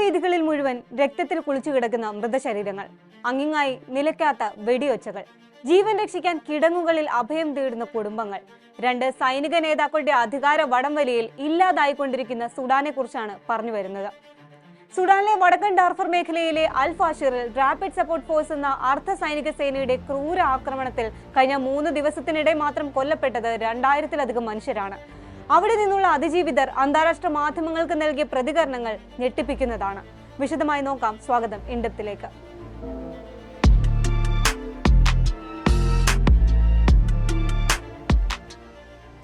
തെരുവീഥികളിൽ മുഴുവൻ രക്തത്തിൽ കുളിച്ചു കിടക്കുന്ന മൃതശരീരങ്ങൾ, അങ്ങിങ്ങായി നിലയ്ക്കാത്ത വെടിയൊച്ചകൾ, ജീവൻ രക്ഷിക്കാൻ കിടങ്ങുകളിൽ അഭയം തേടുന്ന കുടുംബങ്ങൾ, 2 സൈനിക നേതാക്കളുടെ അധികാര വടംവലിയിൽ ഇല്ലാതായിക്കൊണ്ടിരിക്കുന്ന സുഡാനെ കുറിച്ചാണ് പറഞ്ഞു വരുന്നത്. സുഡാനിലെ വടക്കൻ ഡാർഫർ മേഖലയിലെ അൽ ഫാഷിറിൽ റാപ്പിഡ് സപ്പോർട്ട് ഫോഴ്സ് എന്ന അർദ്ധ സൈനിക സേനയുടെ ക്രൂര ആക്രമണത്തിൽ കഴിഞ്ഞ 3 ദിവസത്തിനിടെ മാത്രം കൊല്ലപ്പെട്ടത് 2000-ലധികം മനുഷ്യരാണ്. അവിടെ നിന്നുള്ള അതിജീവിതർ അന്താരാഷ്ട്ര മാധ്യമങ്ങൾക്ക് നൽകിയ പ്രതികരണങ്ങൾ ഞെട്ടിപ്പിക്കുന്നതാണ്. വിശദമായി നോക്കാം. സ്വാഗതം ഇൻഡെപ്തിലേക്ക്.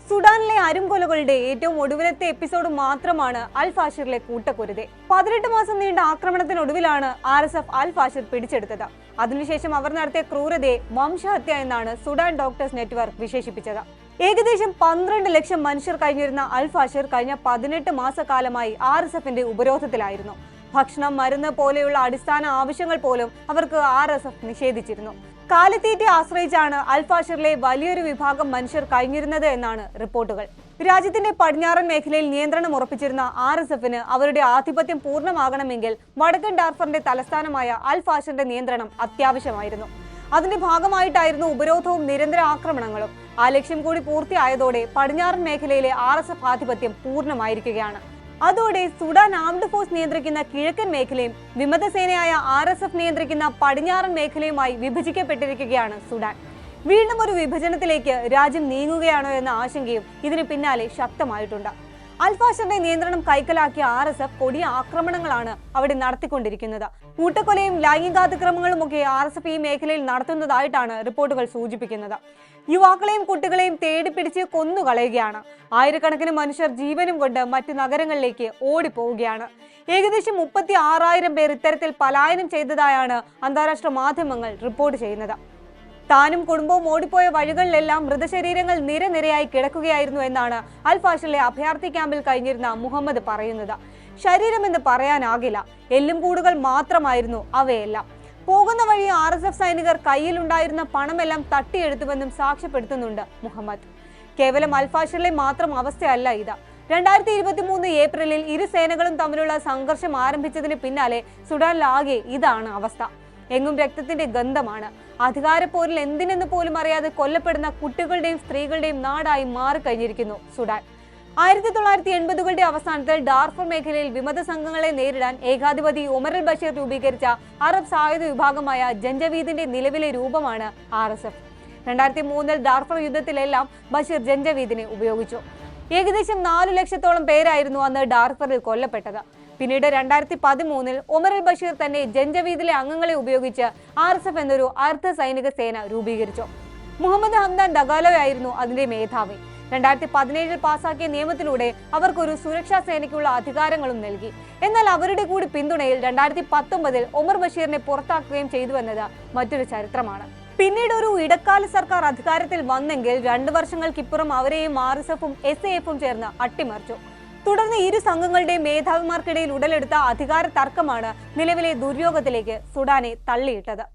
സുഡാനിലെ അരുംകൊലകളുടെ ഏറ്റവും ഒടുവിലത്തെ എപ്പിസോഡ് മാത്രമാണ് അൽ ഫാഷിറിലെ കൂട്ടക്കുരുതി. 18 മാസം നീണ്ട ആക്രമണത്തിനൊടുവിലാണ് RSF അൽ ഫാഷിർ പിടിച്ചെടുത്തത്. അതിനുശേഷം അവർ നടത്തിയ ക്രൂരതയെ വംശഹത്യ എന്നാണ് സുഡാൻ ഡോക്ടേഴ്സ് നെറ്റ്വർക്ക് വിശേഷിപ്പിച്ചത്. ഏകദേശം 12 ലക്ഷം മനുഷ്യർ കഴിഞ്ഞിരുന്ന അൽ ഫാഷിർ കഴിഞ്ഞ 18 മാസക്കാലമായി RSFന്റെ ഉപരോധത്തിലായിരുന്നു. ഭക്ഷണം, മരുന്ന് പോലെയുള്ള അടിസ്ഥാന ആവശ്യങ്ങൾ പോലും അവർക്ക് RSF നിഷേധിച്ചിരുന്നു. കാലിത്തീറ്റയെ ആശ്രയിച്ചാണ് അൽ ഫാഷിറിലെ വലിയൊരു വിഭാഗം മനുഷ്യർ കഴിഞ്ഞിരുന്നത് എന്നാണ് റിപ്പോർട്ടുകൾ. രാജ്യത്തിന്റെ പടിഞ്ഞാറൻ മേഖലയിൽ നിയന്ത്രണം ഉറപ്പിച്ചിരുന്ന RSFന് അവരുടെ ആധിപത്യം പൂർണ്ണമാകണമെങ്കിൽ വടക്കൻ ഡാർഫറിന്റെ തലസ്ഥാനമായ അൽ ഫാഷിറിന്റെ നിയന്ത്രണം അത്യാവശ്യമായിരുന്നു. അതിന്റെ ഭാഗമായിട്ടായിരുന്നു ഉപരോധവും നിരന്തര ആക്രമണങ്ങളും. ആ ലക്ഷ്യം കൂടി പൂർത്തിയായതോടെ പടിഞ്ഞാറൻ മേഖലയിലെ RSF ആധിപത്യം പൂർണ്ണമായിരിക്കുകയാണ്. അതോടെ സുഡാൻ ആംഡ് ഫോഴ്സ് നിയന്ത്രിക്കുന്ന കിഴക്കൻ മേഖലയും വിമതസേനയായ RSF നിയന്ത്രിക്കുന്ന പടിഞ്ഞാറൻ മേഖലയുമായി വിഭജിക്കപ്പെട്ടിരിക്കുകയാണ് സുഡാൻ. വീണ്ടും ഒരു വിഭജനത്തിലേക്ക് രാജ്യം നീങ്ങുകയാണോ എന്ന ആശങ്കയും ഇതിന് പിന്നാലെ ശക്തമായിട്ടുണ്ട്. അൽ ഫാഷിറിന്റെ നിയന്ത്രണം കൈക്കലാക്കിയ RSF കൊടിയ ആക്രമണങ്ങളാണ് അവിടെ നടത്തിക്കൊണ്ടിരിക്കുന്നത്. കൂട്ടക്കൊലയും ലൈംഗികാതിക്രമങ്ങളും ഒക്കെ RSF ഈ മേഖലയിൽ നടത്തുന്നതായിട്ടാണ് റിപ്പോർട്ടുകൾ സൂചിപ്പിക്കുന്നത്. യുവാക്കളെയും കുട്ടികളെയും തേടിപ്പിടിച്ച് കൊന്നുകളയുകയാണ്. ആയിരക്കണക്കിന് മനുഷ്യർ ജീവനും കൊണ്ട് മറ്റു നഗരങ്ങളിലേക്ക് ഓടിപ്പോവുകയാണ്. ഏകദേശം 36,000 പേർ ഇത്തരത്തിൽ പലായനം ചെയ്തതായാണ് അന്താരാഷ്ട്ര മാധ്യമങ്ങൾ റിപ്പോർട്ട് ചെയ്യുന്നത്. താനും കുടുംബവും ഓടിപ്പോയ വഴികളിലെല്ലാം മൃതശരീരങ്ങൾ നിരനിരയായി കിടക്കുകയായിരുന്നു എന്നാണ് അൽ ഫാഷിറിലെ അഭയാർത്ഥി ക്യാമ്പിൽ കഴിഞ്ഞിരുന്ന മുഹമ്മദ് പറയുന്നത്. ശരീരമെന്ന് പറയാനാകില്ല, എല്ലും കൂടുകൾ മാത്രമായിരുന്നു അവയെല്ലാം. പോകുന്ന വഴി RSF സൈനികർ കയ്യിലുണ്ടായിരുന്ന പണമെല്ലാം തട്ടിയെടുത്തുവെന്നും സാക്ഷ്യപ്പെടുത്തുന്നുണ്ട് മുഹമ്മദ്. കേവലം അൽ ഫാഷിറിലെ മാത്രം അവസ്ഥയല്ല ഇത്. 2023 ഏപ്രിലിൽ ഇരു സേനകളും തമ്മിലുള്ള സംഘർഷം ആരംഭിച്ചതിന് പിന്നാലെ സുഡാനിലാകെ ഇതാണ് അവസ്ഥ. എങ്ങും രക്തത്തിന്റെ ഗന്ധമാണ്. അധികാരപ്പോരിൽ എന്തിനെന്ന് പോലും അറിയാതെ കൊല്ലപ്പെടുന്ന കുട്ടികളുടെയും സ്ത്രീകളുടെയും നാടായി മാറിക്കഴിഞ്ഞിരിക്കുന്നു സുഡാൻ. 1980കളുടെ അവസാനത്തിൽ ഡാർഫർ മേഖലയിൽ വിമത സംഘങ്ങളെ നേരിടാൻ ഏകാധിപതി ഒമർ അൽ ബഷീർ രൂപീകരിച്ച അറബ് സായുധ വിഭാഗമായ ജഞ്ചവീദിന്റെ നിലവിലെ രൂപമാണ് RSF. 2003 ഡാർഫർ യുദ്ധത്തിലെല്ലാം ബഷീർ ജഞ്ചവീദിനെ ഉപയോഗിച്ചു. ഏകദേശം 4 ലക്ഷത്തോളം പേരായിരുന്നു അന്ന് ഡാർഫറിൽ കൊല്ലപ്പെട്ടത്. പിന്നീട് 2013 ഒമർ അൽ ബഷീർ തന്നെ ജഞ്ചവീദിലെ അംഗങ്ങളെ ഉപയോഗിച്ച് RSF എന്നൊരു അർദ്ധ സൈനിക സേന രൂപീകരിച്ചു. മുഹമ്മദ് ഹംദാൻ ഡഗാലോയായിരുന്നു അതിന്റെ മേധാവി. 2017 പാസാക്കിയ നിയമത്തിലൂടെ അവർക്കൊരു സുരക്ഷാ സേനയ്ക്കുള്ള അധികാരങ്ങളും നൽകി. എന്നാൽ അവരുടെ കൂടി പിന്തുണയിൽ 2019 ഒമർ ബഷീറിനെ പുറത്താക്കുകയും ചെയ്തുവെന്നത് മറ്റൊരു ചരിത്രമാണ്. പിന്നീട് ഒരു ഇടക്കാല സർക്കാർ അധികാരത്തിൽ വന്നെങ്കിൽ 2 വർഷങ്ങൾക്കിപ്പുറം അവരെയും RSFും SAFും ചേർന്ന് അട്ടിമറിച്ചു. തുടർന്ന് ഇരു സംഘങ്ങളുടെയും മേധാവിമാർക്കിടയിൽ ഉടലെടുത്ത അധികാര തർക്കമാണ് നിലവിലെ ദുര്യോഗത്തിലേക്ക് സുഡാനെ തള്ളിയിട്ടത്.